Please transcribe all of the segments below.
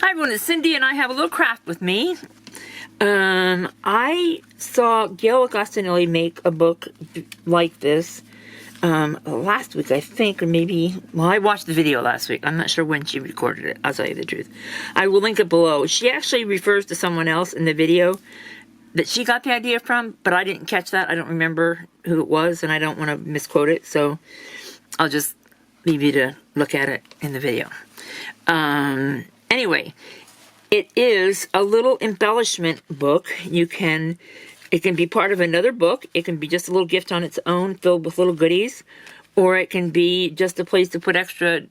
Hi everyone, it's Cindy and I have a little craft with me. I saw Gayle Agostinelli make a book like this last week, I think, or maybe, well, I watched the video last week. I'm not sure when she recorded it, I'll tell you the truth. I will link it below. She actually refers to someone else in the video that she got the idea from, but I didn't catch that. I don't remember who it was, and I don't want to misquote it, so I'll just leave you to look at it in the video. Anyway, it is a little embellishment book. It can be part of another book. It can be just a little gift on its own filled with little goodies, or it can be just a place to put extra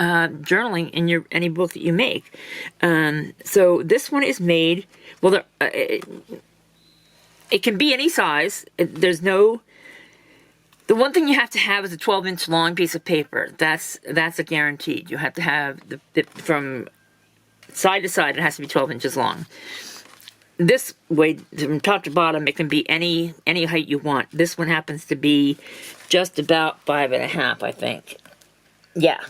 journaling in any book that you make. So this one is made, well, it can be any size. The one thing you have to have is a 12-inch long piece of paper. That's a guaranteed. You have to have from side to side, it has to be 12 inches long. This way, from top to bottom, it can be any height you want. This one happens to be just about 5.5, I think. Yeah.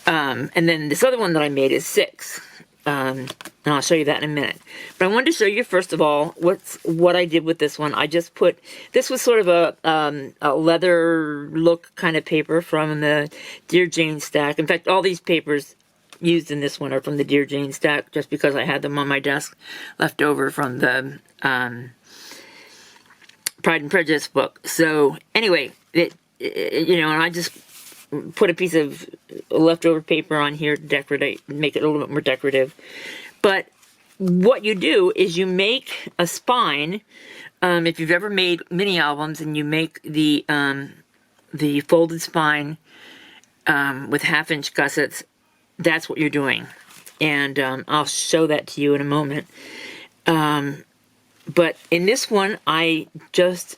And then this other one that I made is 6. And I'll show you that in a minute. But I wanted to show you, first of all, what I did with this one. I just put, this was sort of a leather look kind of paper from the Dear Jane stack. In fact, all these papers used in this one are from the Dear Jane stack, just because I had them on my desk left over from the Pride and Prejudice book. So anyway, and I just put a piece of leftover paper on here to decorate, make it a little bit more decorative. But what you do is you make a spine. If you've ever made mini albums and you make the folded spine with 1/2-inch gussets, that's what you're doing. And I'll show that to you in a moment. But in this one, I just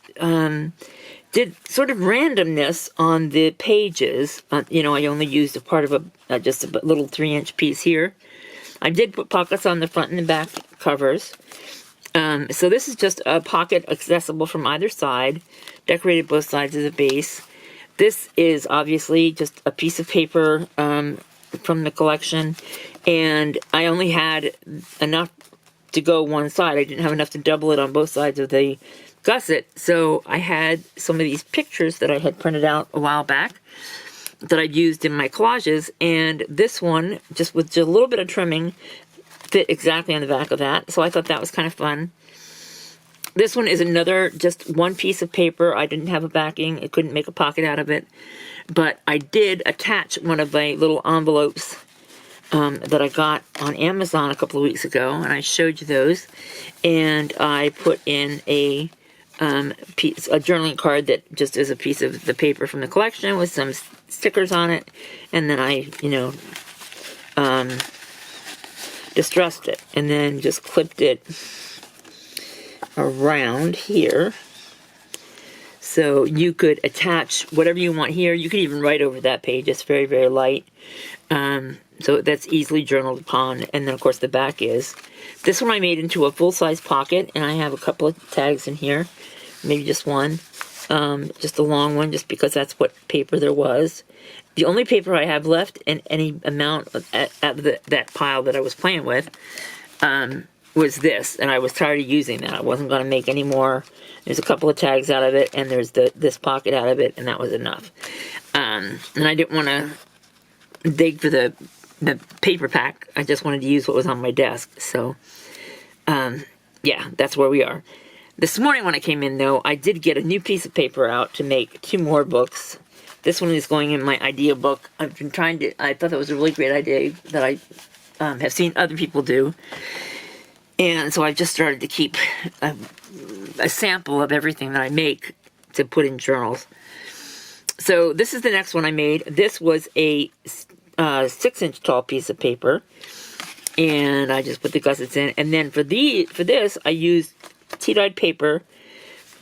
did sort of randomness on the pages. I only used a part of just a little 3-inch piece here. I did put pockets on the front and the back covers. So this is just a pocket accessible from either side, decorated both sides of the base. This is obviously just a piece of paper from the collection, and I only had enough to go one side. I didn't have enough to double it on both sides of the gusset, so I had some of these pictures that I had printed out a while back that I'd used in my collages, and this one, just with just a little bit of trimming, fit exactly on the back of that, so I thought that was kind of fun. This one is another, just one piece of paper. I didn't have a backing. I couldn't make a pocket out of it. But I did attach one of my little envelopes that I got on Amazon a couple of weeks ago, and I showed you those. And I put in a journaling card that just is a piece of the paper from the collection with some stickers on it. And then I, distressed it and then just clipped it around here. So you could attach whatever you want here. You could even write over that page. It's very, very light. So that's easily journaled upon. And then, of course, the back is. This one I made into a full-size pocket, and I have a couple of tags in here. Maybe just one. Just a long one, just because that's what paper there was. The only paper I have left in any amount of that pile that I was playing with was this, and I was tired of using that. I wasn't going to make any more. There's a couple of tags out of it, and there's this pocket out of it, and that was enough. And I didn't want to dig for the paper pack. I just wanted to use what was on my desk. So, yeah, that's where we are. This morning when I came in, though, I did get a new piece of paper out to make 2 more books. This one is going in my idea book. I thought that was a really great idea that I have seen other people do. And so I've just started to keep a sample of everything that I make to put in journals. So this is the next one I made. This was a 6-inch tall piece of paper. And I just put the gussets in. And then for this, I used tea-dyed paper.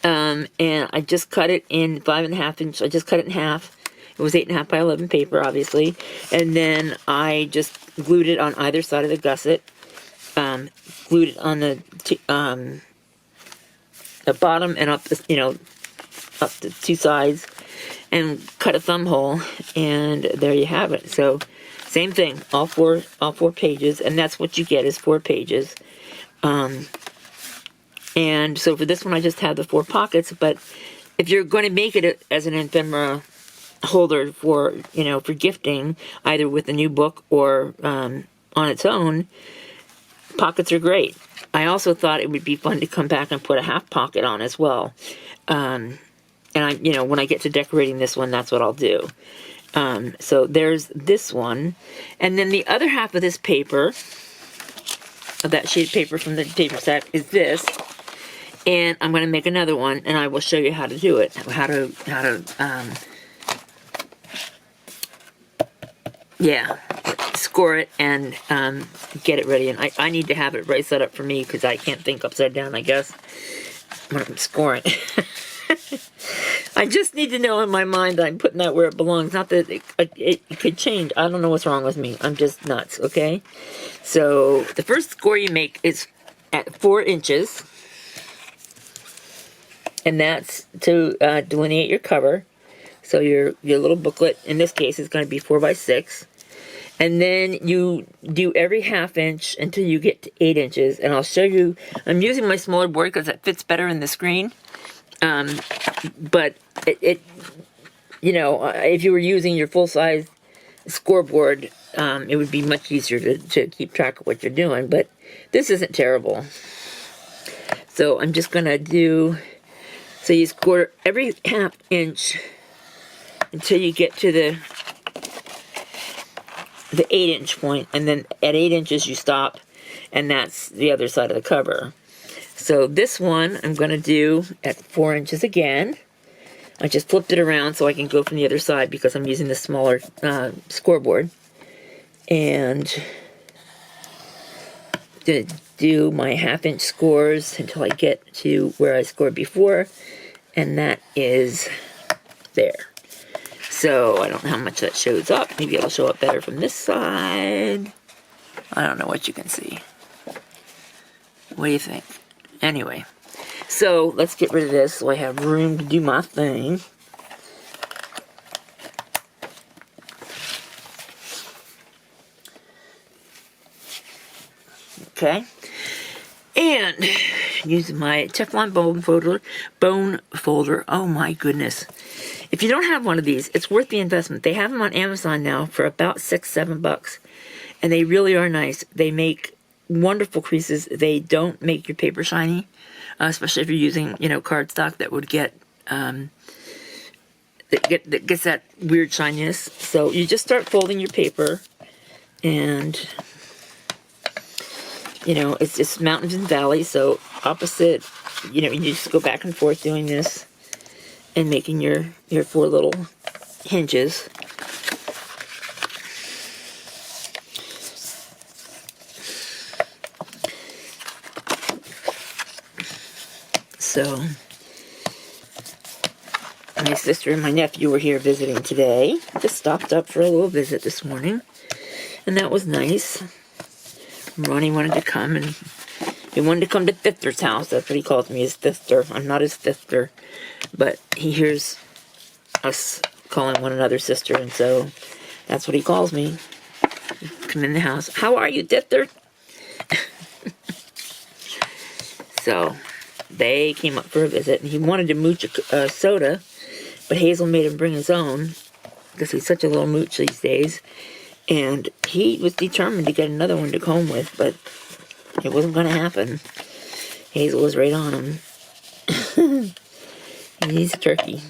And I just cut it in 5.5 inch. I just cut it in half. It was 8.5 by 11 paper, obviously. And then I just glued it on either side of the gusset. Glued it on the bottom and up the, up the 2 sides, and cut a thumb hole, and there you have it. So Same thing, all four pages, and that's what you get is 4 pages. And so for this one, I just have the 4 pockets. But if you're going to make it as an ephemera holder for, you know, for gifting, either with a new book or on its own, pockets are great. I also thought it would be fun to come back and put a half pocket on as well. And I, you know, when I get to decorating this one, that's what I'll do. So there's this one. And then the other half of this paper, of that sheet of paper from the paper set, is this. And I'm going to make another one, and I will show you how to do it. How to score it and get it ready. And I need to have it right set up for me because I can't think upside down, I guess, when I'm scoring. I just need to know in my mind that I'm putting that where it belongs. Not that it could change. I don't know what's wrong with me. I'm just nuts, okay? So the first score you make is at 4 inches. And that's to delineate your cover. So your little booklet, in this case, is going to be 4 by 6. And then you do every half inch until you get to 8 inches. And I'll show you, I'm using my smaller board because it fits better in the screen. But it you know, if you were using your full-size scoreboard, it would be much easier to keep track of what you're doing. But this isn't terrible. So I'm just going to do... So you score every half inch until you get to the 8-inch point, and then at 8 inches you stop, and that's the other side of the cover. So this one I'm going to do at 4 inches again. I just flipped it around so I can go from the other side because I'm using the smaller scoreboard. And to do my half-inch scores until I get to where I scored before, and that is there. So I don't know how much that shows up. Maybe it'll show up better from this side. I don't know what you can see. What do you think? Anyway, so let's get rid of this so I have room to do my thing. Okay. And using my Teflon bone folder. Oh my goodness. If you don't have one of these, it's worth the investment. They have them on Amazon now for about $6-7. And they really are nice. They make wonderful creases. They don't make your paper shiny, especially if you're using, you know, cardstock that would get that gets that weird shininess. So you just start folding your paper, and you know, it's just mountains and valleys, so opposite, you know, you just go back and forth doing this and making your 4 little hinges. So, my sister and my nephew were here visiting today. Just stopped up for a little visit this morning, and that was nice. Ronnie wanted to come, and he wanted to come to Thifter's house. That's what he calls me, his Thifter. I'm not his Thifter, but he hears us calling one another sister, and so that's what he calls me. Come in the house. How are you, Thifter? So they came up for a visit, and he wanted to mooch a soda, but Hazel made him bring his own because he's such a little mooch these days. And he was determined to get another one to go home with, but it wasn't going to happen. Hazel was right on him. He's a turkey.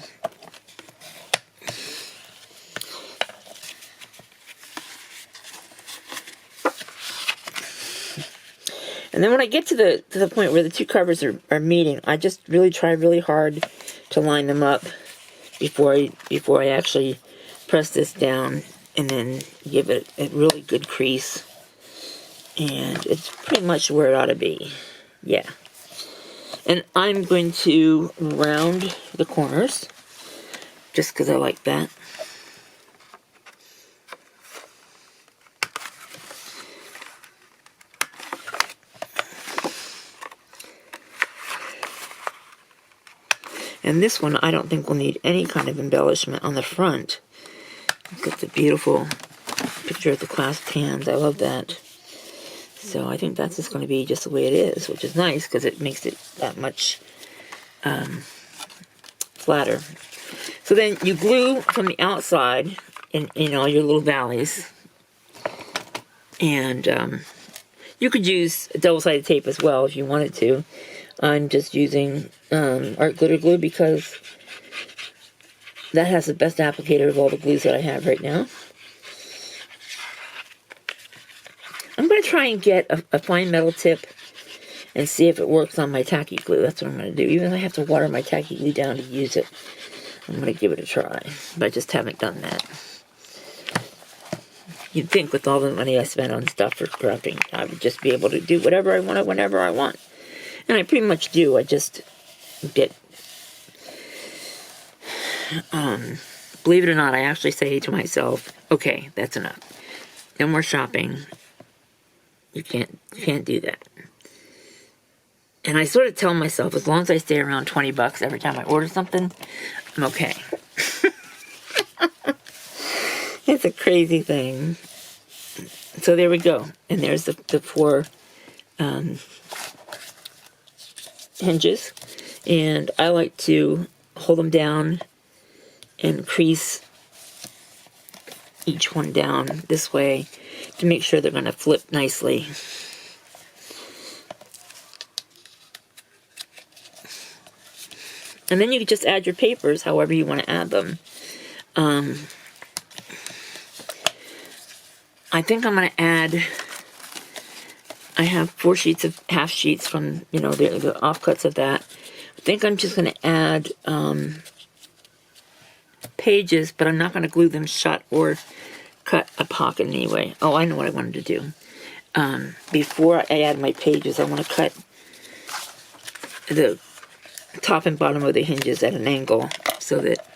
And then when I get to the point where the 2 covers are meeting, I just really try really hard to line them up before I actually press this down. And then give it a really good crease. And it's pretty much where it ought to be. Yeah. And I'm going to round the corners. Just because I like that. And this one I don't think will need any kind of embellishment on the front. Got the beautiful picture texture of the clasped hands. I love that. So I think that's just going to be just the way it is, which is nice because it makes it that much flatter. So then you glue from the outside in all your little valleys. And you could use double-sided tape as well if you wanted to. I'm just using art glitter glue because that has the best applicator of all the glues that I have right now. I'm going to try and get a fine metal tip and see if it works on my tacky glue. That's what I'm going to do. Even if I have to water my tacky glue down to use it, I'm going to give it a try. But I just haven't done that. You'd think with all the money I spent on stuff for crafting, I would just be able to do whatever I want, whenever I want. And I pretty much do. I just get... believe it or not, I actually say to myself, okay, that's enough. No more shopping. You can't do that. And I sort of tell myself, as long as I stay around 20 bucks every time I order something, I'm okay. It's a crazy thing. So there we go. And there's the 4 hinges. And I like to hold them down and crease each one down this way to make sure they're going to flip nicely. And then you can just add your papers however you want to add them. I think I'm going to add, I have 4 sheets of half sheets from, the offcuts of that. I think I'm just going to add pages, but I'm not going to glue them shut or cut a pocket anyway. Oh, I know what I wanted to do. Before I add my pages, I want to cut the top and bottom of the hinges at an angle so that,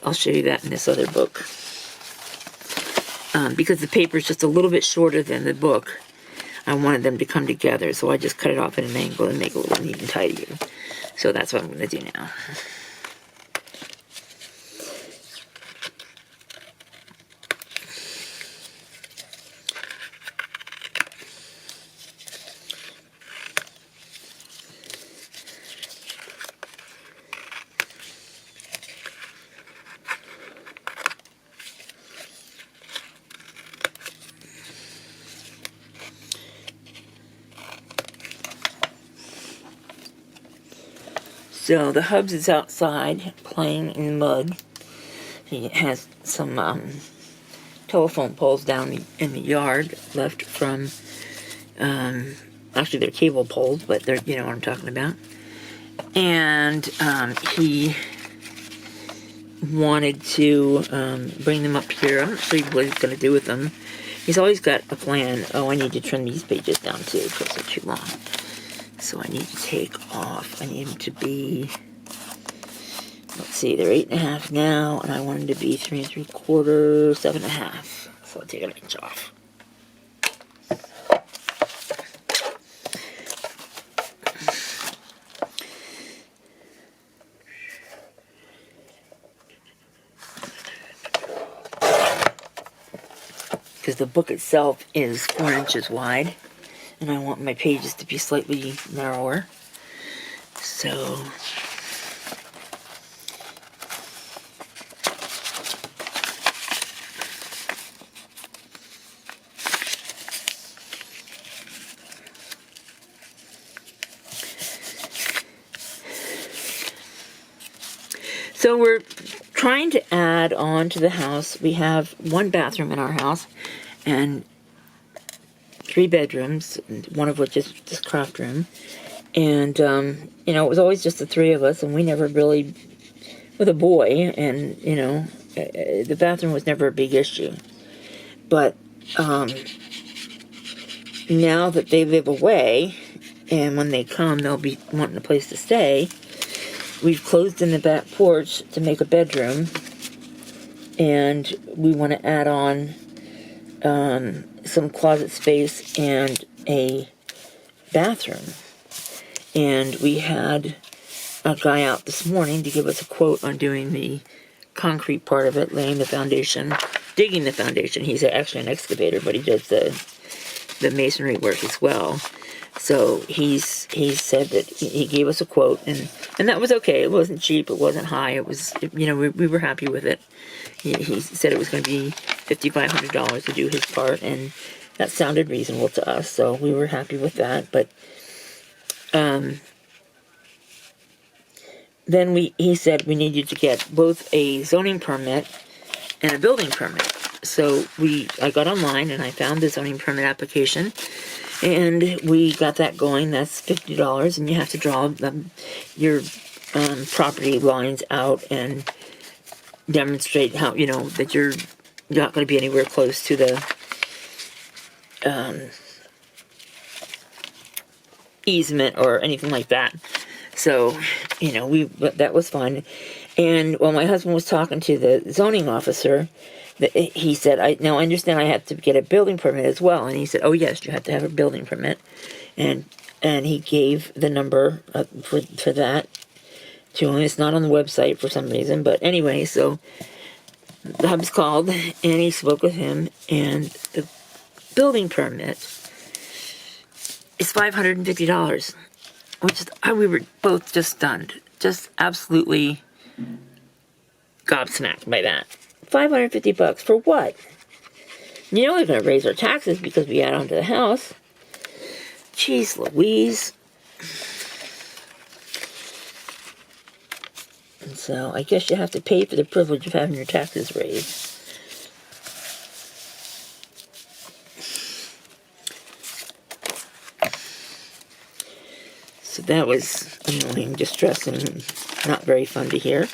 I'll show you that in this other book. Because the paper is just a little bit shorter than the book, I wanted them to come together, so I just cut it off at an angle and make it a little neat and tidier. So that's what I'm going to do now. So the Hubs is outside playing in the mud. He has some telephone poles down in the yard left from, actually they're cable poles, but they're, you know what I'm talking about. And he wanted to bring them up here. I'm not sure what he's going to do with them. He's always got a plan. Oh, I need to trim these pages down too because they're too long. So I need to take off. I need them to be, let's see, they're 8.5 now, and I want them to be 3 3/4, 7.5. So I'll take an inch off. Because the book itself is 4 inches wide. And I want my pages to be slightly narrower. So we're trying to add on to the house. We have 1 bathroom in our house and 3 bedrooms, one of which is this craft room. And, you know, it was always just the 3 of us, and we never really, with a boy, and, you know, the bathroom was never a big issue. But now that they live away, and when they come, they'll be wanting a place to stay, we've closed in the back porch to make a bedroom, and we want to add on some closet space and a bathroom. And we had a guy out this morning to give us a quote on doing the concrete part of it, laying the foundation digging the foundation. He's actually an excavator, but he does the masonry work as well. So he said that he gave us a quote, and that was okay. It wasn't cheap, it wasn't high. It was, you know, we were happy with it. He said it was going to be $5,500 to do his part, and that sounded reasonable to us. So we were happy with that. But then he said we needed to get both a zoning permit and a building permit. So I got online and I found the zoning permit application, and we got that going. That's $50, and you have to draw your property lines out and demonstrate how, you know, that you're not going to be anywhere close to the easement or anything like that. So, you know, that was fun. And while my husband was talking to the zoning officer, he said, I understand I have to get a building permit as well. And he said, oh yes, you have to have a building permit. And he gave the number for that to him. It's not on the website for some reason, but anyway, so Hubs called and he spoke with him, and the building permit is $550, which we were both just stunned, just absolutely gobsmacked by that. $550 for what? You know, we're going to raise our taxes because we add on to the house. Jeez Louise. And so I guess you have to pay for the privilege of having your taxes raised. So that was annoying, distressing, not very fun to hear.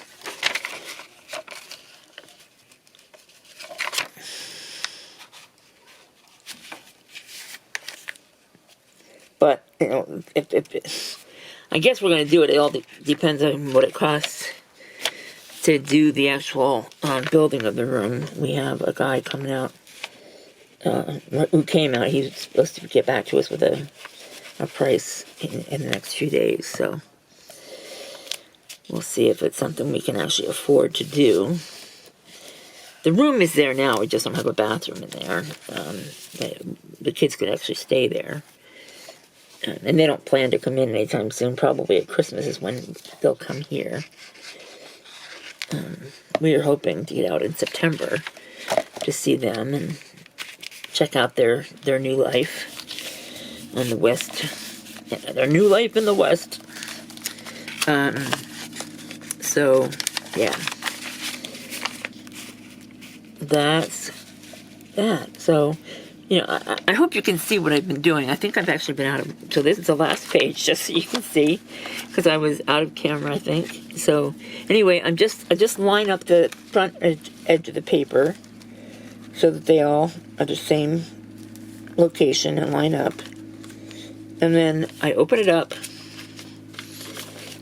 But, you know, I guess we're going to do it. It all depends on what it costs to do the actual building of the room. We have a guy coming out, who came out. He's supposed to get back to us with a price in the next few days. So we'll see if it's something we can actually afford to do. The room is there now. We just don't have a bathroom in there. The kids could actually stay there. And they don't plan to come in anytime soon. Probably at Christmas is when they'll come here. We are hoping to get out in September to see them and check out their new life in the West. Yeah, their new life in the West. So, yeah. That's that. So, you know, I hope you can see what I've been doing. I think I've actually been out of... So this is the last page, just so you can see, because I was out of camera, I think. So, anyway, I just line up the front edge of the paper so that they all are the same location and line up. And then I open it up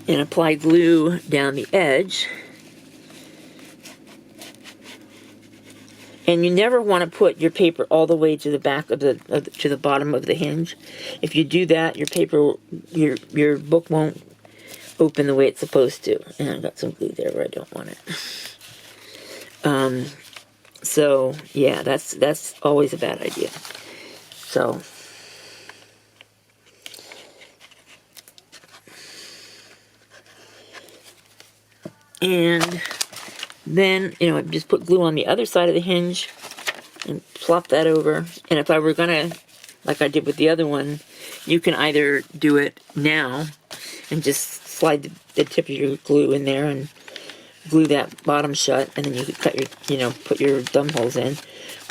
and apply glue down the edge. And you never want to put your paper all the way to the back of to the bottom of the hinge. If you do that, your book won't open the way it's supposed to. And I've got some glue there where I don't want it. So yeah, that's always a bad idea. So and then, you know, I just put glue on the other side of the hinge and plop that over. And if I were gonna, like I did with the other one, you can either do it now and just slide the tip of your glue in there and glue that bottom shut, and then you could cut put your thumb holes in.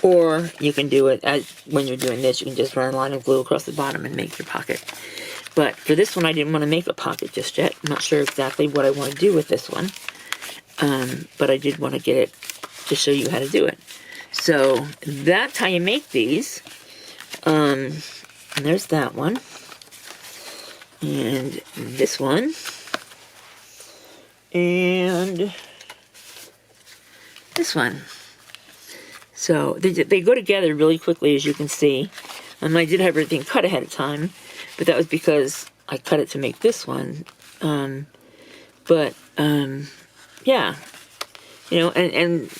Or you can do it when you're doing this, you can just run a line of glue across the bottom and make your pocket. But for this one, I didn't want to make a pocket just yet. I'm not sure exactly what I want to do with this one. But I did want to get it to show you how to do it. So that's how you make these. And there's that one. And this one. And this one. So they go together really quickly, as you can see. I did have everything cut ahead of time, but that was because I cut it to make this one. Yeah, you know, and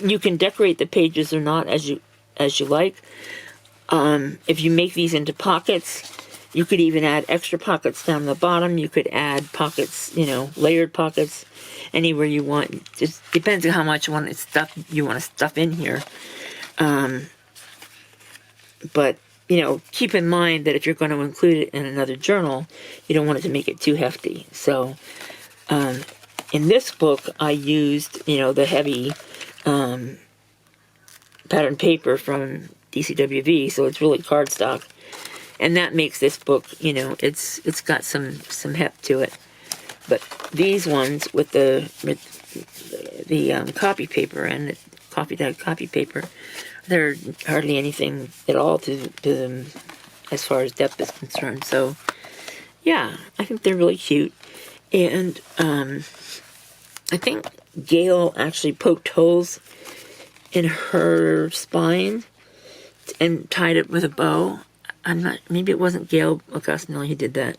you can decorate the pages or not as you like. If you make these into pockets, you could even add extra pockets down the bottom. You could add pockets, layered pockets, anywhere you want. It just depends on how much you want to stuff in here. But keep in mind that if you're going to include it in another journal, you don't want it to make it too hefty. So, in this book, I used, the heavy pattern paper from DCWV, so it's really cardstock, and that makes this book, it's got some heft to it. But these ones with the copy paper and the coffee-dyed copy paper, they're hardly anything at all to them as far as depth is concerned. So, yeah, I think they're really cute. And I think Gayle actually poked holes in her spine and tied it with a bow. Maybe it wasn't Gayle Agostinelli who did that.